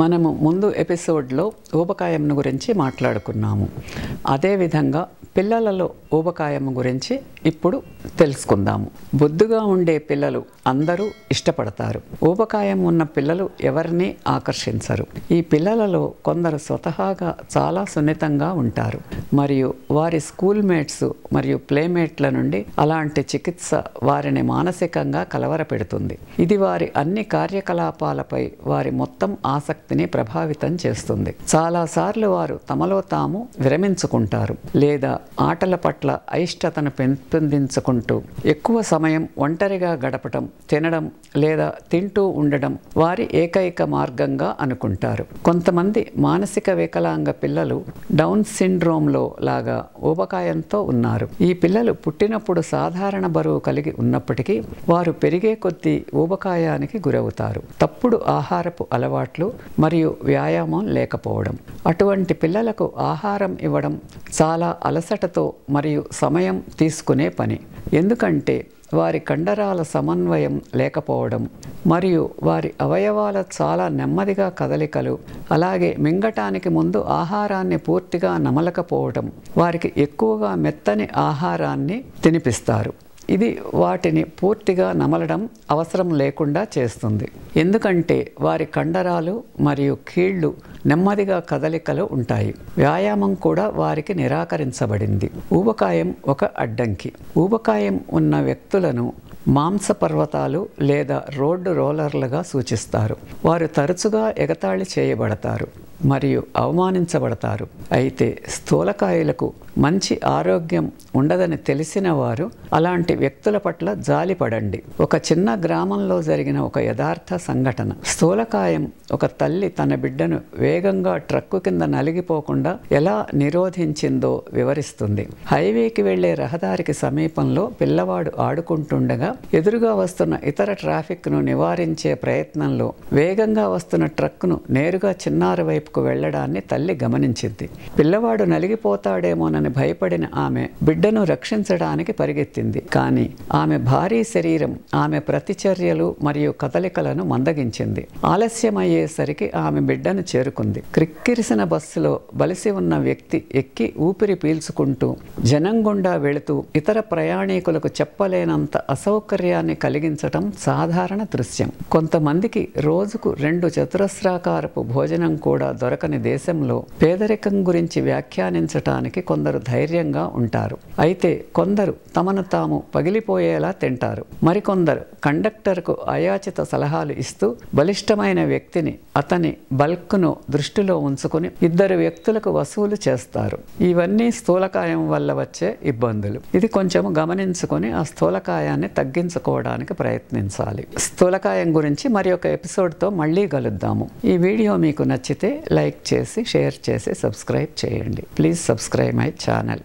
మనము ముందు ఎపిసోడ్లో ఊబకాయం గురించి మాట్లాడుకున్నాము. అదేవిధంగా పిల్లలలో ఊబకాయం గురించి ఇప్పుడు తెలుసుకుందాము. బొద్దుగా ఉండే పిల్లలు అందరూ ఇష్టపడతారు. ఊబకాయం ఉన్న పిల్లలు ఎవరిని ఆకర్షించరు. ఈ పిల్లలలో కొందరు స్వతహాగా చాలా సున్నితంగా ఉంటారు మరియు వారి స్కూల్ మేట్స్ మరియు ప్లేమేట్ల నుండి అలాంటి చికిత్స వారిని మానసికంగా కలవరపెడుతుంది. ఇది వారి అన్ని కార్యకలాపాలపై వారి మొత్తం ఆసక్తిని ప్రభావితం చేస్తుంది. చాలాసార్లు వారు తమలో తాము విరమించుకుంటారు లేదా ఆటల పట్ల అయిష్టతను పెంపొందించుకుంటూ ఎక్కువ సమయం ఒంటరిగా గడపటం, తినడం లేదా తింటూ ఉండడం వారి ఏకైక మార్గంగా అనుకుంటారు. కొంతమంది మానసిక వికలాంగ పిల్లలు డౌన్ సిండ్రోమ్లో లాగా ఊబకాయంతో ఉన్నారు. ఈ పిల్లలు పుట్టినప్పుడు సాధారణ బరువు కలిగి ఉన్నప్పటికీ వారు పెరిగే కొద్దీ ఊబకాయానికి గురవుతారు. తప్పుడు ఆహారపు అలవాట్లు మరియు వ్యాయామం లేకపోవడం. అటువంటి పిల్లలకు ఆహారం ఇవ్వడం చాలా అలసటతో మరియు సమయం తీసుకునే పని. ఎందుకంటే వారి కండరాల సమన్వయం లేకపోవడం మరియు వారి అవయవాల చాలా నెమ్మదిగా కదలికలు, అలాగే మింగటానికి ముందు ఆహారాన్ని పూర్తిగా నమలకపోవడం వారికి ఎక్కువగా మెత్తని ఆహారాన్ని తినిపిస్తారు. ఇది వాటిని పూర్తిగా నమలడం అవసరం లేకుండా చేస్తుంది. ఎందుకంటే వారి కండరాలు మరియు కీళ్ళు నెమ్మదిగా కదలికలు ఉంటాయి. వ్యాయామం కూడా వారికి నిరాకరించబడింది. ఊబకాయం ఒక అడ్డంకి. ఊబకాయం ఉన్న వ్యక్తులను మాంసపర్వతాలు లేదా రోడ్డు రోలర్లుగా సూచిస్తారు. వారు తరచుగా ఎగతాళి చేయబడతారు మరియు అవమానించబడతారు. అయితే స్థూలకాయులకు మంచి ఆరోగ్యం ఉండదని తెలిసిన వారు అలాంటి వ్యక్తుల పట్ల జాలిపడండి. ఒక చిన్న గ్రామంలో జరిగిన ఒక యథార్థ సంఘటన. స్థూలకాయం ఒక తల్లి తన బిడ్డను వేగంగా ట్రక్కు కింద నలిగిపోకుండా ఎలా నిరోధించిందో వివరిస్తుంది. హైవేకి వెళ్లే రహదారికి సమీపంలో పిల్లవాడు ఆడుకుంటుండగా ఎదురుగా వస్తున్న ఇతర ట్రాఫిక్ను నివారించే ప్రయత్నంలో వేగంగా వస్తున్న ట్రక్కును నేరుగా చిన్నారి వైపుకు వెళ్లడాన్ని తల్లి గమనించింది. పిల్లవాడు నలిగిపోతాడేమోనని భయపడిన ఆమె బిడ్డను రక్షించడానికి పరిగెత్తింది. కానీ ఆమె భారీ శరీరం ఆమె ప్రతిచర్యలు మరియు కదలికలను మందగించింది. ఆలస్యమయ్యేసరికి ఆమె బిడ్డను చేరుకుంది. క్రిక్కిరిసిన బస్సులో బలిసి ఉన్న వ్యక్తి ఎక్కి ఊపిరి పీల్చుకుంటూ జనం గుండా వెళుతూ ఇతర ప్రయాణికులకు చెప్పలేనంత అసౌకర్యాన్ని కలిగించటం సాధారణ దృశ్యం. కొంతమందికి రోజుకు 2 చతురస్రాకారపు భోజనం కూడా దొరకని దేశంలో పేదరికం గురించి వ్యాఖ్యానించటానికి కొందరు ధైర్యంగా ఉంటారు. అయితే కొందరు తమను తాము పగిలిపోయేలా తింటారు. మరికొందరు కండక్టర్కు అయాచిత సలహాలు ఇస్తూ బలిష్టమైన వ్యక్తిని అతని బల్క్ను దృష్టిలో ఉంచుకుని 2 వ్యక్తులకు వసూలు చేస్తారు. ఇవన్నీ స్థూలకాయం వల్ల వచ్చే ఇబ్బందులు. ఇది కొంచెం గమనించుకొని ఆ స్థూలకాయాన్ని తగ్గించుకోవడానికి ప్రయత్నించాలి. స్థూలకాయం గురించి మరి ఒక ఎపిసోడ్తో మళ్ళీ కలుద్దాము. ఈ వీడియో మీకు నచ్చితే లైక్ చేసి, షేర్ చేసి, సబ్స్క్రైబ్ చేయండి. Please subscribe my channel.